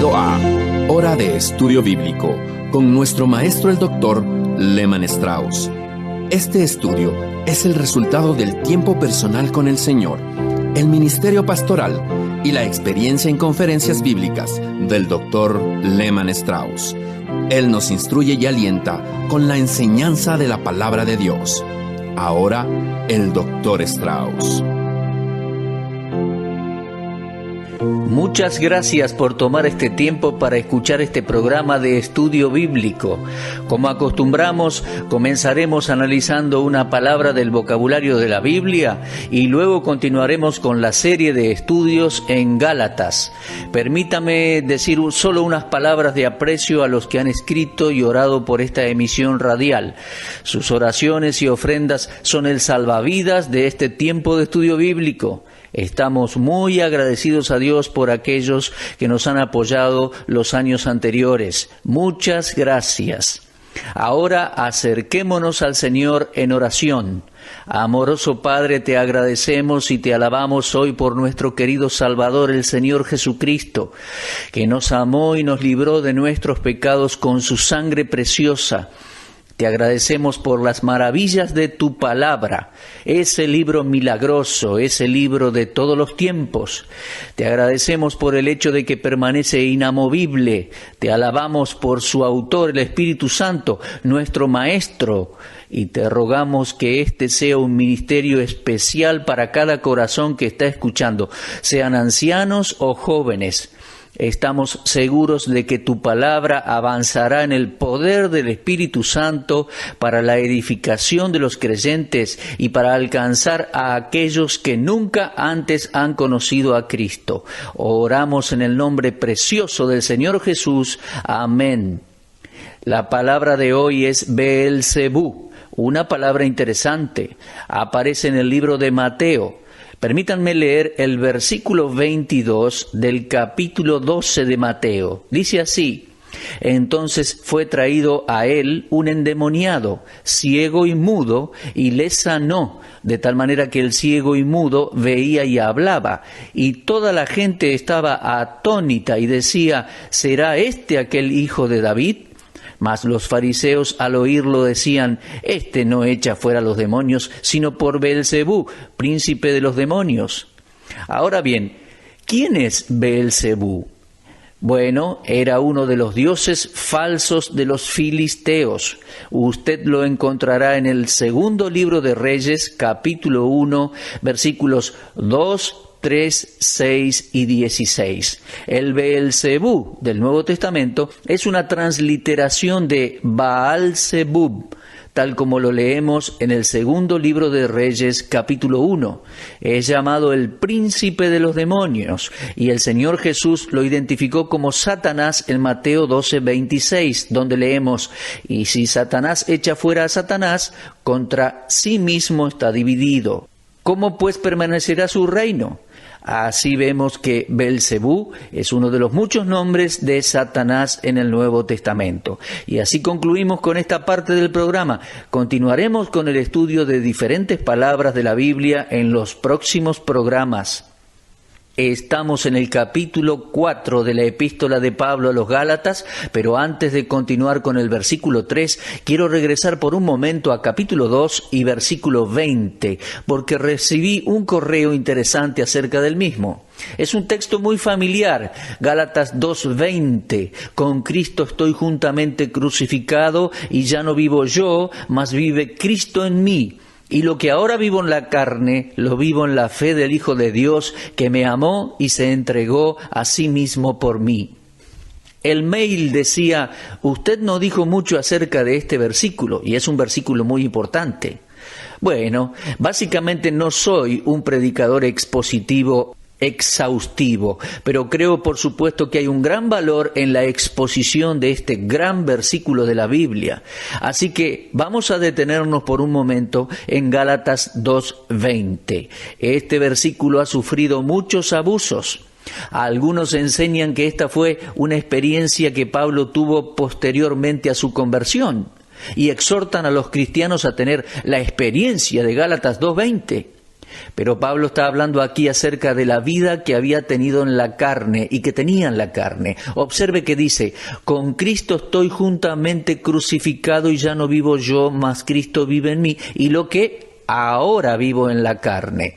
Bienvenido a Hora de Estudio Bíblico con nuestro maestro el Dr. Lehman Strauss. Este estudio es el resultado del tiempo personal con el Señor, el ministerio pastoral y la experiencia en conferencias bíblicas del Dr. Lehman Strauss. Él nos instruye y alienta con la enseñanza de la palabra de Dios. Ahora, el Dr. Strauss. Muchas gracias por tomar este tiempo para escuchar este programa de estudio bíblico. Como acostumbramos, comenzaremos analizando una palabra del vocabulario de la Biblia y luego continuaremos con la serie de estudios en Gálatas. Permítame decir solo unas palabras de aprecio a los que han escrito y orado por esta emisión radial. Sus oraciones y ofrendas son el salvavidas de este tiempo de estudio bíblico. Estamos muy agradecidos a Dios por aquellos que nos han apoyado los años anteriores. Muchas gracias. Ahora acerquémonos al Señor en oración. Amoroso Padre, te agradecemos y te alabamos hoy por nuestro querido Salvador, el Señor Jesucristo, que nos amó y nos libró de nuestros pecados con su sangre preciosa. Te agradecemos por las maravillas de tu palabra, ese libro milagroso, ese libro de todos los tiempos. Te agradecemos por el hecho de que permanece inamovible. Te alabamos por su autor, el Espíritu Santo, nuestro Maestro. Y te rogamos que este sea un ministerio especial para cada corazón que está escuchando, sean ancianos o jóvenes. Estamos seguros de que tu palabra avanzará en el poder del Espíritu Santo para la edificación de los creyentes y para alcanzar a aquellos que nunca antes han conocido a Cristo. Oramos en el nombre precioso del Señor Jesús. Amén. La palabra de hoy es Beelzebú, una palabra interesante. Aparece en el libro de Mateo. Permítanme leer el versículo 22 del capítulo 12 de Mateo. Dice así: Entonces fue traído a él un endemoniado, ciego y mudo, y le sanó, de tal manera que el ciego y mudo veía y hablaba. Y toda la gente estaba atónita y decía: ¿será este aquel hijo de David? Mas los fariseos al oírlo decían: Este no echa fuera los demonios, sino por Beelzebú, príncipe de los demonios. Ahora bien, ¿quién es Beelzebú? Bueno, era uno de los dioses falsos de los filisteos. Usted lo encontrará en el segundo libro de Reyes, capítulo 1, versículos 2, 3, 6 y 16. El Beelzebú del Nuevo Testamento es una transliteración de Baal-Zebub, tal como lo leemos en el segundo libro de Reyes, capítulo 1. Es llamado el príncipe de los demonios, y el Señor Jesús lo identificó como Satanás en Mateo 12, 26, donde leemos: Y si Satanás echa fuera a Satanás, contra sí mismo está dividido. ¿Cómo pues permanecerá su reino? Así vemos que Beelzebú es uno de los muchos nombres de Satanás en el Nuevo Testamento. Y así concluimos con esta parte del programa. Continuaremos con el estudio de diferentes palabras de la Biblia en los próximos programas. Estamos en el capítulo 4 de la epístola de Pablo a los Gálatas, pero antes de continuar con el versículo 3, quiero regresar por un momento a capítulo 2 y versículo 20, porque recibí un correo interesante acerca del mismo. Es un texto muy familiar, Gálatas 2:20, con Cristo estoy juntamente crucificado y ya no vivo yo, mas vive Cristo en mí. Y lo que ahora vivo en la carne, lo vivo en la fe del Hijo de Dios, que me amó y se entregó a sí mismo por mí. El mail decía: usted no dijo mucho acerca de este versículo, y es un versículo muy importante. Bueno, básicamente no soy un predicador expositivo exhaustivo, pero creo por supuesto que hay un gran valor en la exposición de este gran versículo de la Biblia. Así que vamos a detenernos por un momento en Gálatas 2:20. Este versículo ha sufrido muchos abusos. Algunos enseñan que esta fue una experiencia que Pablo tuvo posteriormente a su conversión y exhortan a los cristianos a tener la experiencia de Gálatas 2:20. Pero Pablo está hablando aquí acerca de la vida que había tenido en la carne y que tenía en la carne. Observe que dice, con Cristo estoy juntamente crucificado y ya no vivo yo, mas Cristo vive en mí, y lo que ahora vivo en la carne.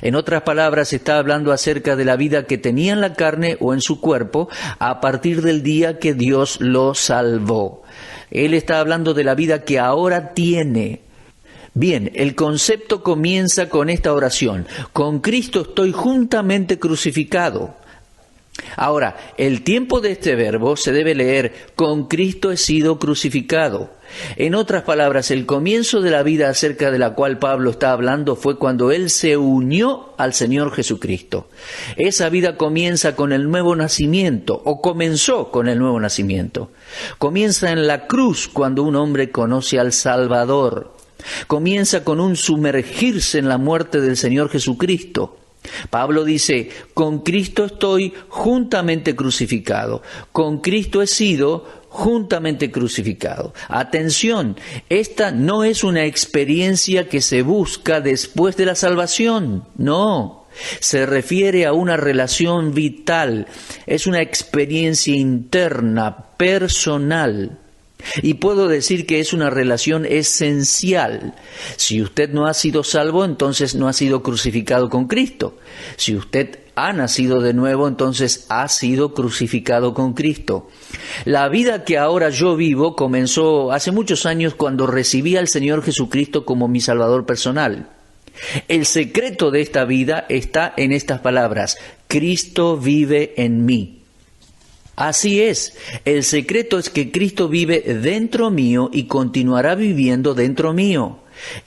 En otras palabras, está hablando acerca de la vida que tenía en la carne o en su cuerpo a partir del día que Dios lo salvó. Él está hablando de la vida que ahora tiene. Bien, el concepto comienza con esta oración. Con Cristo estoy juntamente crucificado. Ahora, el tiempo de este verbo se debe leer, con Cristo he sido crucificado. En otras palabras, el comienzo de la vida acerca de la cual Pablo está hablando fue cuando él se unió al Señor Jesucristo. Esa vida comienza con el nuevo nacimiento, o comenzó con el nuevo nacimiento. Comienza en la cruz cuando un hombre conoce al Salvador. Comienza con un sumergirse en la muerte del Señor Jesucristo. Pablo dice, con Cristo estoy juntamente crucificado, con Cristo he sido juntamente crucificado. Atención, esta no es una experiencia que se busca después de la salvación, no. Se refiere a una relación vital, es una experiencia interna, personal. Y puedo decir que es una relación esencial. Si usted no ha sido salvo, entonces no ha sido crucificado con Cristo. Si usted ha nacido de nuevo, entonces ha sido crucificado con Cristo. La vida que ahora yo vivo comenzó hace muchos años cuando recibí al Señor Jesucristo como mi Salvador personal. El secreto de esta vida está en estas palabras: Cristo vive en mí. Así es, el secreto es que Cristo vive dentro mío y continuará viviendo dentro mío.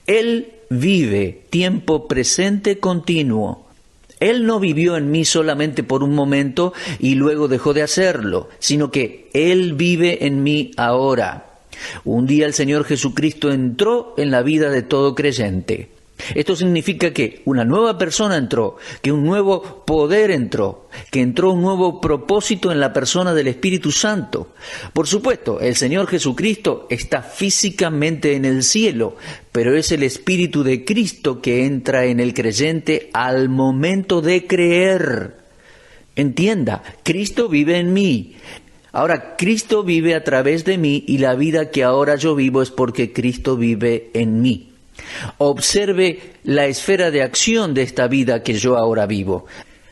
Él vive, tiempo presente continuo. Él no vivió en mí solamente por un momento y luego dejó de hacerlo, sino que Él vive en mí ahora. Un día el Señor Jesucristo entró en la vida de todo creyente. Esto significa que una nueva persona entró, que un nuevo poder entró, que entró un nuevo propósito en la persona del Espíritu Santo. Por supuesto, el Señor Jesucristo está físicamente en el cielo, pero es el Espíritu de Cristo que entra en el creyente al momento de creer. Entienda, Cristo vive en mí. Ahora, Cristo vive a través de mí y la vida que ahora yo vivo es porque Cristo vive en mí. Observe la esfera de acción de esta vida que yo ahora vivo.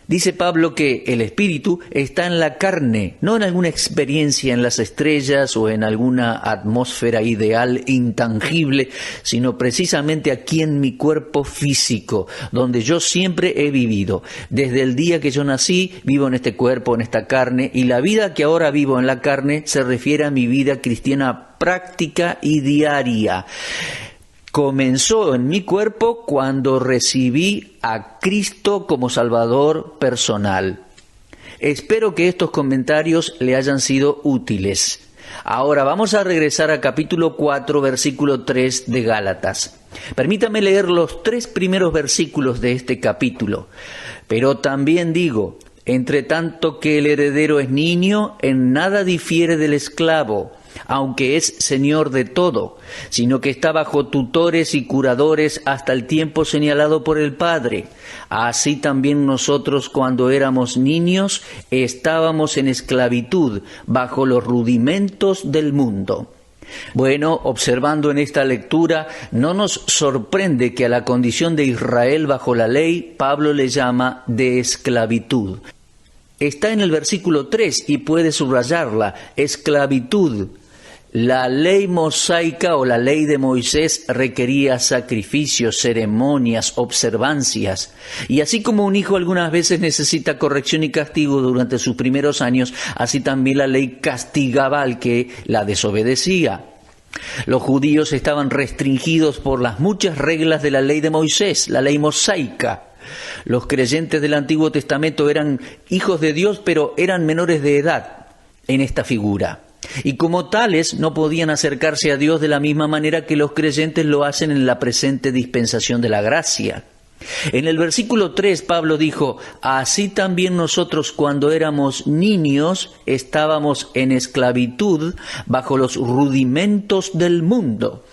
Dice Pablo que el Espíritu está en la carne, no en alguna experiencia en las estrellas o en alguna atmósfera ideal intangible, sino precisamente aquí en mi cuerpo físico, donde yo siempre he vivido. Desde el día que yo nací, vivo en este cuerpo, en esta carne, y la vida que ahora vivo en la carne se refiere a mi vida cristiana práctica y diaria. Comenzó en mi cuerpo cuando recibí a Cristo como Salvador personal. Espero que estos comentarios le hayan sido útiles. Ahora vamos a regresar a capítulo 4, versículo 3 de Gálatas. Permítame leer los 3 primeros versículos de este capítulo. Pero también digo, entre tanto que el heredero es niño, en nada difiere del esclavo, aunque es señor de todo, sino que está bajo tutores y curadores hasta el tiempo señalado por el Padre. Así también nosotros, cuando éramos niños, estábamos en esclavitud, bajo los rudimentos del mundo. Bueno, observando en esta lectura, no nos sorprende que a la condición de Israel bajo la ley, Pablo le llama de esclavitud. Está en el versículo 3 y puede subrayarla, esclavitud. La ley mosaica o la ley de Moisés requería sacrificios, ceremonias, observancias. Y así como un hijo algunas veces necesita corrección y castigo durante sus primeros años, así también la ley castigaba al que la desobedecía. Los judíos estaban restringidos por las muchas reglas de la ley de Moisés, la ley mosaica. Los creyentes del Antiguo Testamento eran hijos de Dios, pero eran menores de edad en esta figura. Y como tales no podían acercarse a Dios de la misma manera que los creyentes lo hacen en la presente dispensación de la gracia. En el versículo 3 Pablo dijo, así también nosotros cuando éramos niños estábamos en esclavitud bajo los rudimentos del mundo.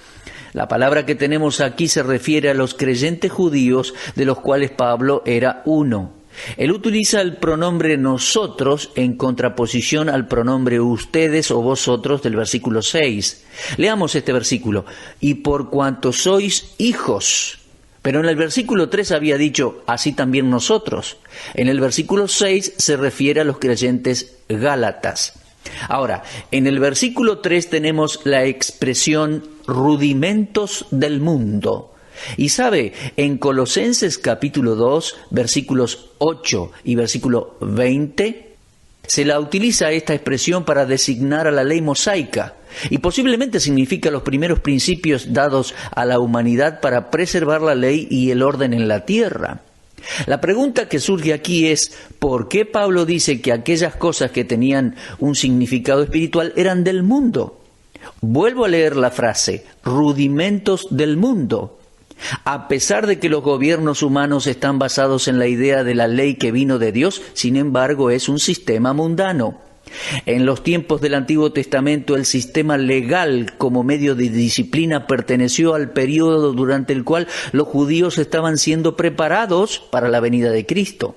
La palabra que tenemos aquí se refiere a los creyentes judíos, de los cuales Pablo era uno. Él utiliza el pronombre nosotros en contraposición al pronombre ustedes o vosotros del versículo 6. Leamos este versículo. Y por cuanto sois hijos. Pero en el versículo 3 había dicho, así también nosotros. En el versículo 6 se refiere a los creyentes gálatas. Ahora, en el versículo 3 tenemos la expresión rudimentos del mundo. Y sabe, en Colosenses capítulo 2, versículos 8 y versículo 20, se la utiliza esta expresión para designar a la ley mosaica, y posiblemente significa los primeros principios dados a la humanidad para preservar la ley y el orden en la tierra. La pregunta que surge aquí es, ¿por qué Pablo dice que aquellas cosas que tenían un significado espiritual eran del mundo? Vuelvo a leer la frase, rudimentos del mundo. A pesar de que los gobiernos humanos están basados en la idea de la ley que vino de Dios, sin embargo es un sistema mundano. En los tiempos del Antiguo Testamento el sistema legal como medio de disciplina perteneció al período durante el cual los judíos estaban siendo preparados para la venida de Cristo.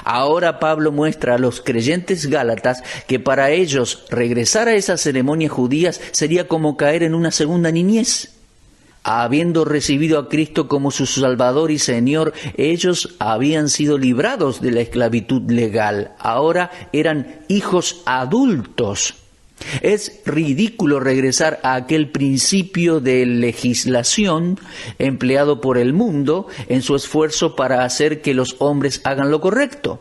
Ahora Pablo muestra a los creyentes gálatas que para ellos regresar a esas ceremonias judías sería como caer en una segunda niñez. Habiendo recibido a Cristo como su Salvador y Señor, ellos habían sido librados de la esclavitud legal. Ahora eran hijos adultos. Es ridículo regresar a aquel principio de legislación empleado por el mundo en su esfuerzo para hacer que los hombres hagan lo correcto.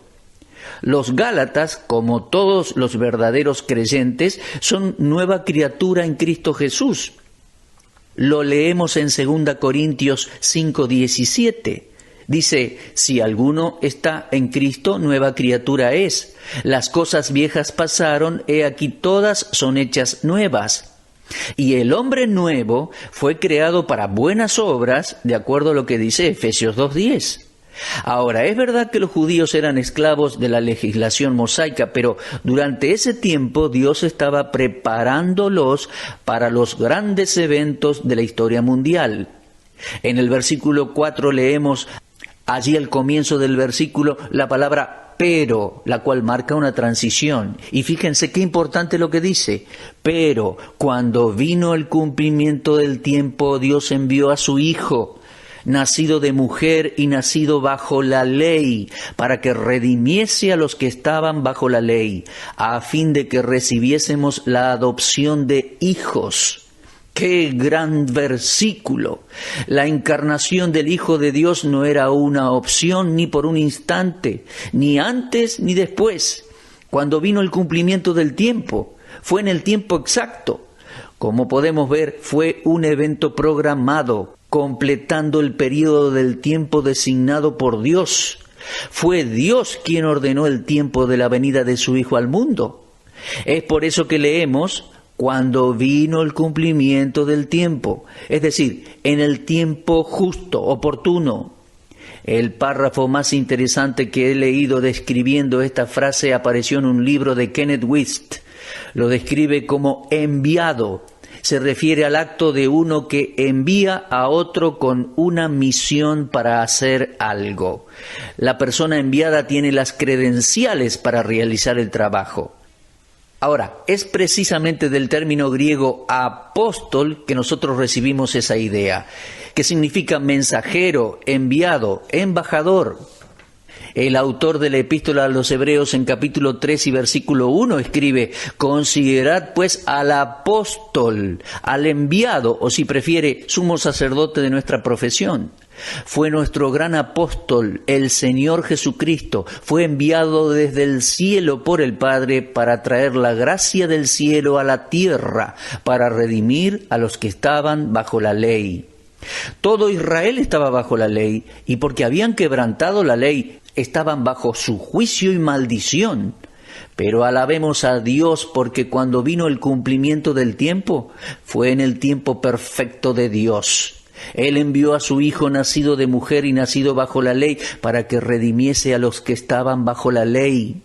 Los gálatas, como todos los verdaderos creyentes, son nueva criatura en Cristo Jesús. Lo leemos en 2 Corintios 5:17. Dice, si alguno está en Cristo, nueva criatura es. Las cosas viejas pasaron, he aquí todas son hechas nuevas. Y el hombre nuevo fue creado para buenas obras, de acuerdo a lo que dice Efesios 2:10. Ahora, es verdad que los judíos eran esclavos de la legislación mosaica, pero durante ese tiempo Dios estaba preparándolos para los grandes eventos de la historia mundial. En el versículo 4 leemos allí al comienzo del versículo la palabra pero, la cual marca una transición. Y fíjense qué importante lo que dice. Pero cuando vino el cumplimiento del tiempo, Dios envió a su Hijo, nacido de mujer y nacido bajo la ley, para que redimiese a los que estaban bajo la ley, a fin de que recibiésemos la adopción de hijos. ¡Qué gran versículo! La encarnación del Hijo de Dios no era una opción ni por un instante, ni antes ni después. Cuando vino el cumplimiento del tiempo, fue en el tiempo exacto. Como podemos ver, fue un evento programado, completando el periodo del tiempo designado por Dios. Fue Dios quien ordenó el tiempo de la venida de su Hijo al mundo. Es por eso que leemos, cuando vino el cumplimiento del tiempo, es decir, en el tiempo justo, oportuno. El párrafo más interesante que he leído describiendo esta frase apareció en un libro de Kenneth Wuest. Lo describe como enviado. Se refiere al acto de uno que envía a otro con una misión para hacer algo. La persona enviada tiene las credenciales para realizar el trabajo. Ahora, es precisamente del término griego apóstol que nosotros recibimos esa idea, que significa mensajero, enviado, embajador. El autor de la epístola a los Hebreos en capítulo 3 y versículo 1 escribe, considerad pues al apóstol, al enviado, o si prefiere, sumo sacerdote de nuestra profesión. Fue nuestro gran apóstol, el Señor Jesucristo, fue enviado desde el cielo por el Padre para traer la gracia del cielo a la tierra, para redimir a los que estaban bajo la ley. Todo Israel estaba bajo la ley, y porque habían quebrantado la ley, estaban bajo su juicio y maldición. Pero alabemos a Dios porque cuando vino el cumplimiento del tiempo, fue en el tiempo perfecto de Dios. Él envió a su Hijo nacido de mujer y nacido bajo la ley para que redimiese a los que estaban bajo la ley.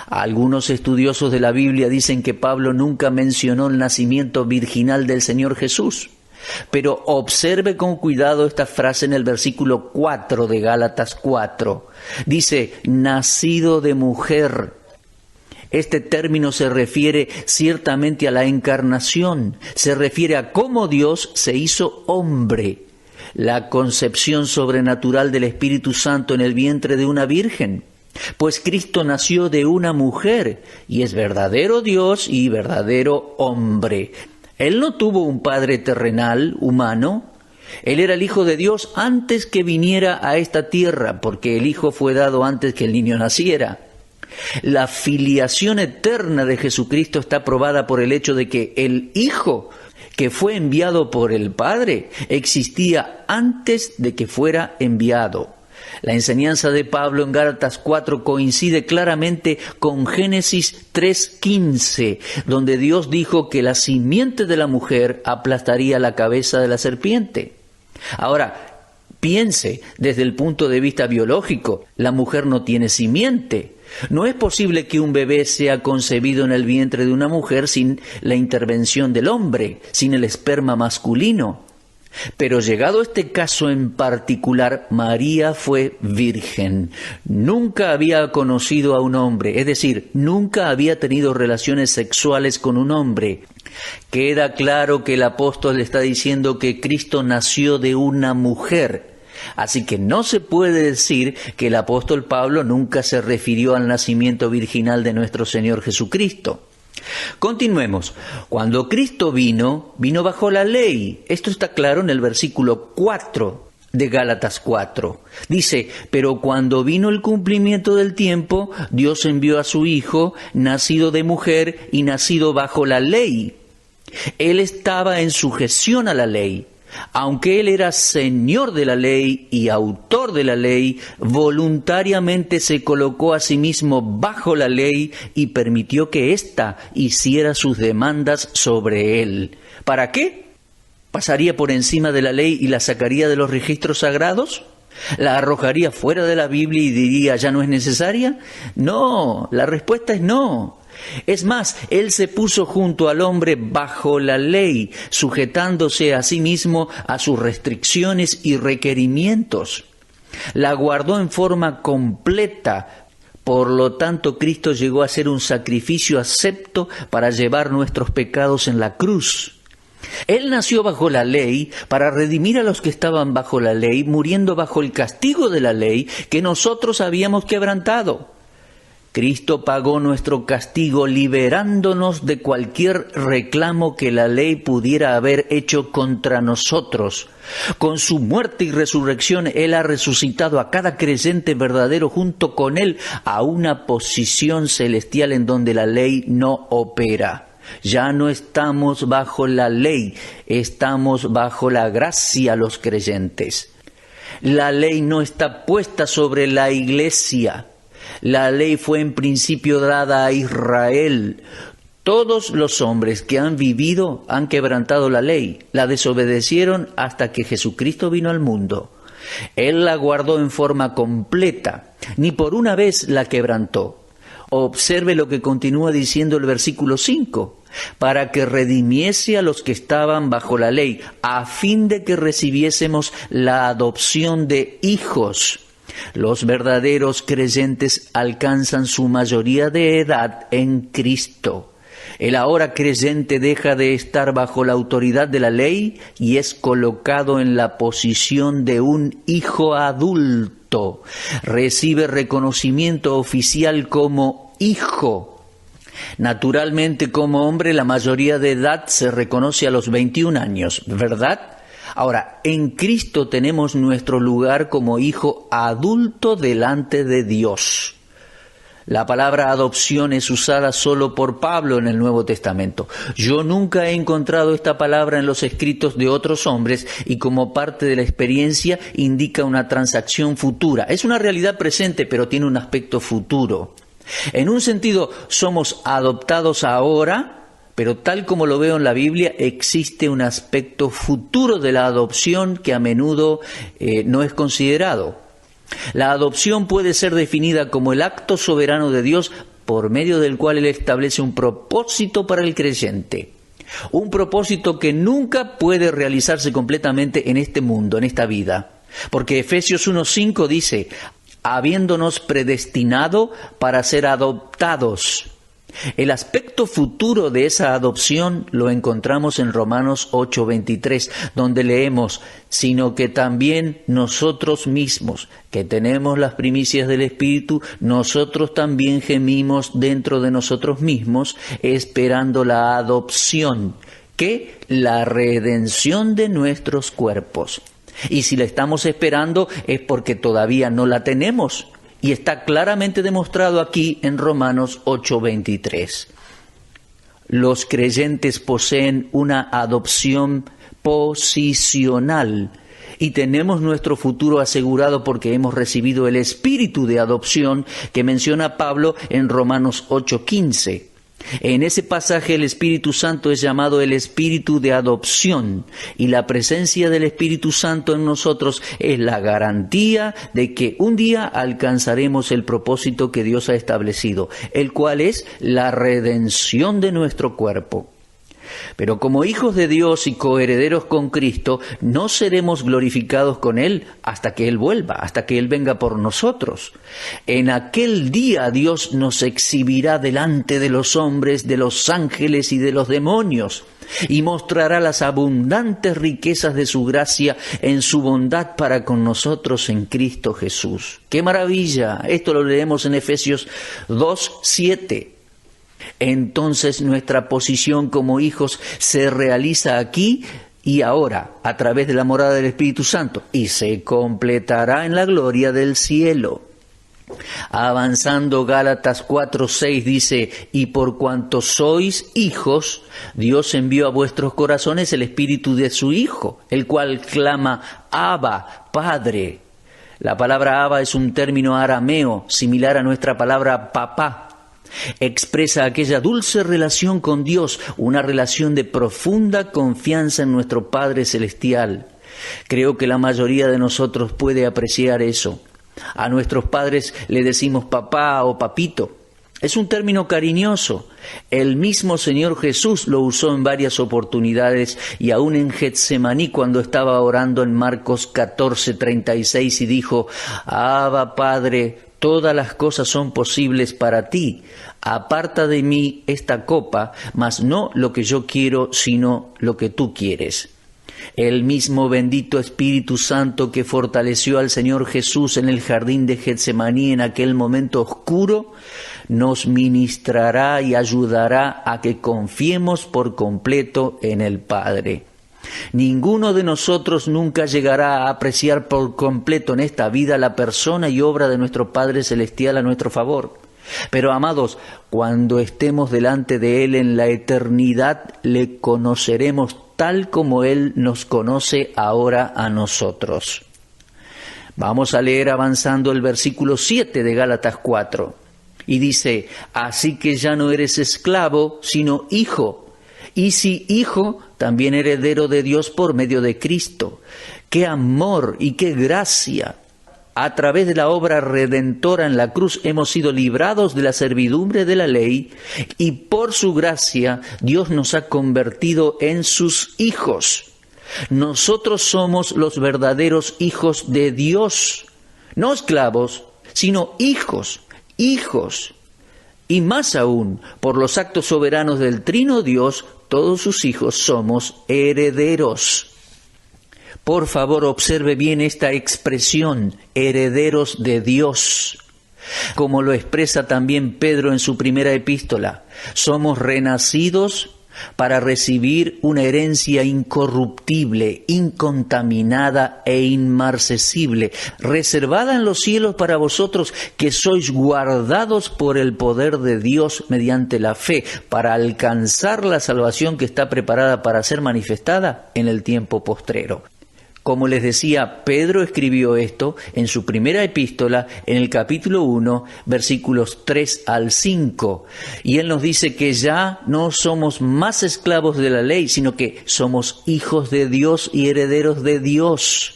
Algunos estudiosos de la Biblia dicen que Pablo nunca mencionó el nacimiento virginal del Señor Jesús. Pero observe con cuidado esta frase en el versículo 4 de Gálatas 4. Dice, nacido de mujer. Este término se refiere ciertamente a la encarnación, se refiere a cómo Dios se hizo hombre, la concepción sobrenatural del Espíritu Santo en el vientre de una virgen. Pues Cristo nació de una mujer y es verdadero Dios y verdadero hombre. Él no tuvo un padre terrenal, humano. Él era el Hijo de Dios antes que viniera a esta tierra, porque el Hijo fue dado antes que el niño naciera. La filiación eterna de Jesucristo está probada por el hecho de que el Hijo, que fue enviado por el Padre, existía antes de que fuera enviado. La enseñanza de Pablo en Gálatas 4 coincide claramente con Génesis 3:15, donde Dios dijo que la simiente de la mujer aplastaría la cabeza de la serpiente. Ahora, piense desde el punto de vista biológico, la mujer no tiene simiente. No es posible que un bebé sea concebido en el vientre de una mujer sin la intervención del hombre, sin el esperma masculino. Pero llegado este caso en particular, María fue virgen. Nunca había conocido a un hombre, es decir, nunca había tenido relaciones sexuales con un hombre. Queda claro que el apóstol está diciendo que Cristo nació de una mujer. Así que no se puede decir que el apóstol Pablo nunca se refirió al nacimiento virginal de nuestro Señor Jesucristo. Continuemos. Cuando Cristo vino bajo la ley. Esto está claro en el versículo 4 de Gálatas 4. Dice, pero cuando vino el cumplimiento del tiempo, Dios envió a su Hijo, nacido de mujer y nacido bajo la ley. Él estaba en sujeción a la ley. Aunque Él era Señor de la ley y autor de la ley, voluntariamente se colocó a sí mismo bajo la ley y permitió que ésta hiciera sus demandas sobre Él. ¿Para qué? ¿Pasaría por encima de la ley y la sacaría de los registros sagrados? ¿La arrojaría fuera de la Biblia y diría ya no es necesaria? No, la respuesta es no. Es más, Él se puso junto al hombre bajo la ley, sujetándose a sí mismo a sus restricciones y requerimientos. La guardó en forma completa. Por lo tanto, Cristo llegó a ser un sacrificio acepto para llevar nuestros pecados en la cruz. Él nació bajo la ley para redimir a los que estaban bajo la ley, muriendo bajo el castigo de la ley que nosotros habíamos quebrantado. Cristo pagó nuestro castigo liberándonos de cualquier reclamo que la ley pudiera haber hecho contra nosotros. Con su muerte y resurrección, Él ha resucitado a cada creyente verdadero junto con Él a una posición celestial en donde la ley no opera. Ya no estamos bajo la ley, estamos bajo la gracia los creyentes. La ley no está puesta sobre la iglesia. La ley fue en principio dada a Israel. Todos los hombres que han vivido han quebrantado la ley, la desobedecieron hasta que Jesucristo vino al mundo. Él la guardó en forma completa, ni por una vez la quebrantó. Observe lo que continúa diciendo el versículo 5, para que redimiese a los que estaban bajo la ley, a fin de que recibiésemos la adopción de hijos. Los verdaderos creyentes alcanzan su mayoría de edad en Cristo. El ahora creyente deja de estar bajo la autoridad de la ley y es colocado en la posición de un hijo adulto. Recibe reconocimiento oficial como hijo. Naturalmente, como hombre, la mayoría de edad se reconoce a los 21 años, ¿verdad? Ahora, en Cristo tenemos nuestro lugar como hijo adulto delante de Dios. La palabra adopción es usada solo por Pablo en el Nuevo Testamento. Yo nunca he encontrado esta palabra en los escritos de otros hombres y como parte de la experiencia indica una transacción futura. Es una realidad presente, pero tiene un aspecto futuro. En un sentido, somos adoptados ahora, pero tal como lo veo en la Biblia, existe un aspecto futuro de la adopción que a menudo no es considerado. La adopción puede ser definida como el acto soberano de Dios por medio del cual Él establece un propósito para el creyente. Un propósito que nunca puede realizarse completamente en este mundo, en esta vida. Porque Efesios 1:5 dice, habiéndonos predestinado para ser adoptados. El aspecto futuro de esa adopción lo encontramos en Romanos 8:23, donde leemos, sino que también nosotros mismos, que tenemos las primicias del Espíritu, nosotros también gemimos dentro de nosotros mismos, esperando la adopción, que la redención de nuestros cuerpos. Y si la estamos esperando es porque todavía no la tenemos. Y está claramente demostrado aquí en Romanos 8:23. Los creyentes poseen una adopción posicional y tenemos nuestro futuro asegurado porque hemos recibido el espíritu de adopción que menciona Pablo en Romanos 8:15. En ese pasaje el Espíritu Santo es llamado el Espíritu de adopción y la presencia del Espíritu Santo en nosotros es la garantía de que un día alcanzaremos el propósito que Dios ha establecido, el cual es la redención de nuestro cuerpo. Pero como hijos de Dios y coherederos con Cristo, no seremos glorificados con Él hasta que Él vuelva, hasta que Él venga por nosotros. En aquel día Dios nos exhibirá delante de los hombres, de los ángeles y de los demonios, y mostrará las abundantes riquezas de su gracia en su bondad para con nosotros en Cristo Jesús. ¡Qué maravilla! Esto lo leemos en Efesios 2:7. Entonces nuestra posición como hijos se realiza aquí y ahora a través de la morada del Espíritu Santo y se completará en la gloria del cielo. Avanzando, Gálatas 4:6 dice, y por cuanto sois hijos, Dios envió a vuestros corazones el Espíritu de su Hijo, el cual clama, Abba, Padre. La palabra Abba es un término arameo similar a nuestra palabra papá. Expresa aquella dulce relación con Dios, una relación de profunda confianza en nuestro Padre Celestial. Creo que la mayoría de nosotros puede apreciar eso. A nuestros padres le decimos papá o papito. Es un término cariñoso. El mismo Señor Jesús lo usó en varias oportunidades y aún en Getsemaní cuando estaba orando en Marcos 14:36 y dijo, Abba Padre, todas las cosas son posibles para ti. Aparta de mí esta copa, mas no lo que yo quiero, sino lo que tú quieres. El mismo bendito Espíritu Santo que fortaleció al Señor Jesús en el jardín de Getsemaní en aquel momento oscuro, nos ministrará y ayudará a que confiemos por completo en el Padre. Ninguno de nosotros nunca llegará a apreciar por completo en esta vida la persona y obra de nuestro Padre Celestial a nuestro favor. Pero, amados, cuando estemos delante de Él en la eternidad, le conoceremos tal como Él nos conoce ahora a nosotros. Vamos a leer avanzando el versículo 7 de Gálatas 4. Y dice, así que ya no eres esclavo, sino hijo. Y si hijo, también heredero de Dios por medio de Cristo. ¡Qué amor y qué gracia! A través de la obra redentora en la cruz hemos sido librados de la servidumbre de la ley y por su gracia Dios nos ha convertido en sus hijos. Nosotros somos los verdaderos hijos de Dios, no esclavos, sino hijos. Y más aún, por los actos soberanos del Trino Dios, todos sus hijos somos herederos. Por favor, observe bien esta expresión, herederos de Dios. Como lo expresa también Pedro en su primera epístola, somos renacidos para recibir una herencia incorruptible, incontaminada e inmarcesible, reservada en los cielos para vosotros que sois guardados por el poder de Dios mediante la fe, para alcanzar la salvación que está preparada para ser manifestada en el tiempo postrero. Como les decía, Pedro escribió esto en su primera epístola, en el capítulo 1, versículos 3 al 5. Y él nos dice que ya no somos más esclavos de la ley, sino que somos hijos de Dios y herederos de Dios.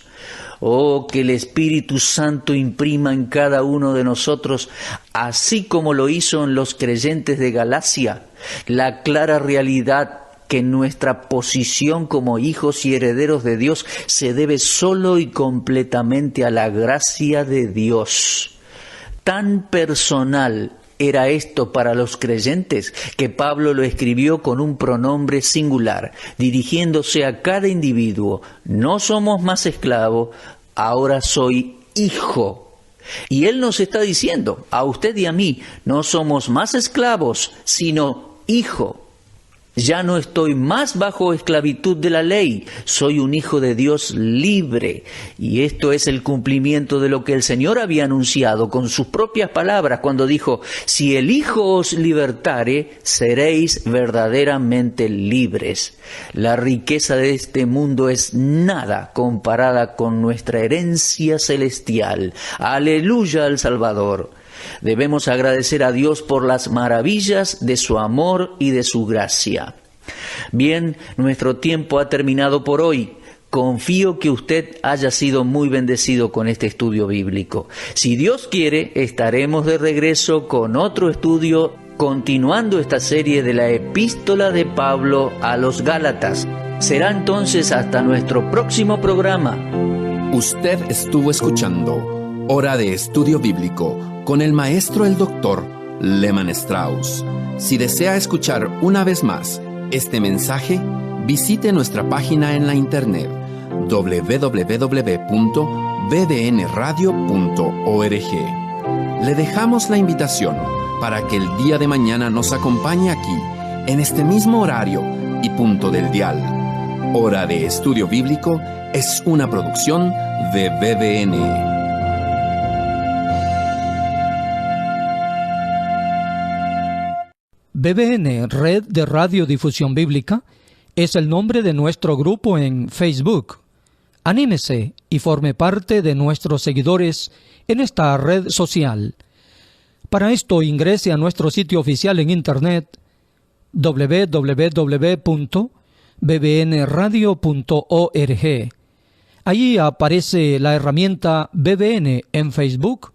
Oh, que el Espíritu Santo imprima en cada uno de nosotros, así como lo hizo en los creyentes de Galacia, la clara realidad que nuestra posición como hijos y herederos de Dios se debe solo y completamente a la gracia de Dios. Tan personal era esto para los creyentes que Pablo lo escribió con un pronombre singular, dirigiéndose a cada individuo. No somos más esclavos, ahora soy hijo. Y él nos está diciendo, a usted y a mí, no somos más esclavos, sino hijo. Ya no estoy más bajo esclavitud de la ley, soy un hijo de Dios libre. Y esto es el cumplimiento de lo que el Señor había anunciado con sus propias palabras cuando dijo, si el Hijo os libertare, seréis verdaderamente libres. La riqueza de este mundo es nada comparada con nuestra herencia celestial. Aleluya al Salvador. Debemos agradecer a Dios por las maravillas de su amor y de su gracia. Bien, nuestro tiempo ha terminado por hoy. Confío que usted haya sido muy bendecido con este estudio bíblico. Si Dios quiere, estaremos de regreso con otro estudio, continuando esta serie de la Epístola de Pablo a los Gálatas. Será entonces hasta nuestro próximo programa. Usted estuvo escuchando Hora de Estudio Bíblico con el maestro el doctor Lehmann Strauss. Si desea escuchar una vez más este mensaje, visite nuestra página en la internet www.bbnradio.org. Le dejamos la invitación para que el día de mañana nos acompañe aquí, en este mismo horario y punto del dial. Hora de Estudio Bíblico es una producción de BBN. BBN, Red de Radiodifusión Bíblica, es el nombre de nuestro grupo en Facebook. Anímese y forme parte de nuestros seguidores en esta red social. Para esto ingrese a nuestro sitio oficial en internet www.bbnradio.org. Allí aparece la herramienta BBN en Facebook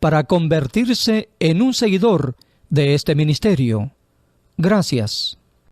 para convertirse en un seguidor de este ministerio. Gracias.